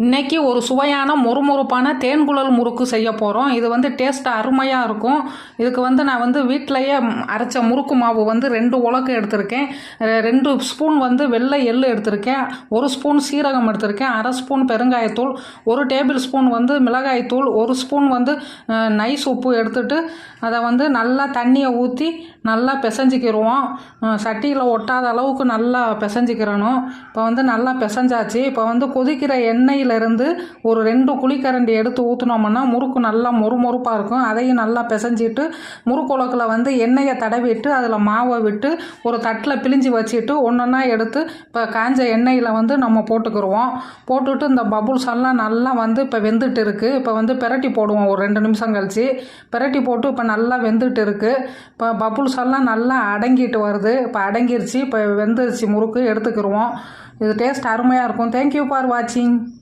இன்றைக்கி ஒரு சுவையான மொறுமொறுப்பான தேன்குழல் முறுக்கு செய்ய போகிறோம். இது வந்து டேஸ்ட் அருமையாக இருக்கும். இதுக்கு வந்து நான் வந்து வீட்டிலையே அரைச்ச முறுக்கு மாவு வந்து 2 உலக்கு எடுத்திருக்கேன். 2 ஸ்பூன் வந்து வெள்ளை எள்ளு எடுத்திருக்கேன். 1 ஸ்பூன் சீரகம் எடுத்திருக்கேன். 1/2 ஸ்பூன் பெருங்காயத்தூள், 1 டேபிள் ஸ்பூன் வந்து மிளகாய்த்தூள், 1 ஸ்பூன் வந்து நைஸ் உப்பு எடுத்துட்டு அதை வந்து நல்லா தண்ணியை ஊற்றி நல்லா பிசைஞ்சிக்கிடுவோம். சட்டியில் ஒட்டாத அளவுக்கு நல்லா பிசைஞ்சிக்கிறணும். இப்போ வந்து நல்லா பிசைஞ்சாச்சு. இப்போ வந்து கொதிக்கிற எண்ணெயிலேருந்து ஒரு 2 குழிக்கரண்டி எடுத்து ஊற்றினோம்னா முறுக்கு நல்லா மொறுமொறுப்பாக இருக்கும். அதையும் நல்லா பிசைஞ்சிட்டு முறுக்குலக்கில் வந்து எண்ணெயை தடவிட்டு அதில் மாவை விட்டு ஒரு தட்டில் பிழிஞ்சு வச்சுட்டு ஒன்றொன்னா எடுத்து இப்போ காஞ்ச எண்ணெயில் வந்து நம்ம போட்டுக்கிடுவோம். போட்டுட்டு இந்த பபுள்ஸ் எல்லாம் நல்லா வந்து இப்போ வெந்துட்டு இருக்குது. இப்போ வந்து பிரட்டி போடுவோம். ஒரு 2 நிமிஷம் கழிச்சு பிரட்டி போட்டு இப்போ நல்லா வெந்துட்டு இருக்குது. இப்போ பபுள்ஸ் எல்லாம் நல்லா அடங்கிட்டு வருது. இப்போ அடங்கிருச்சு. இப்போ வெந்துருச்சு முறுக்கு எடுத்துக்கிடுவோம். இது டேஸ்ட் அருமையாக இருக்கும். தேங்க்யூ ஃபார் வாட்சிங்.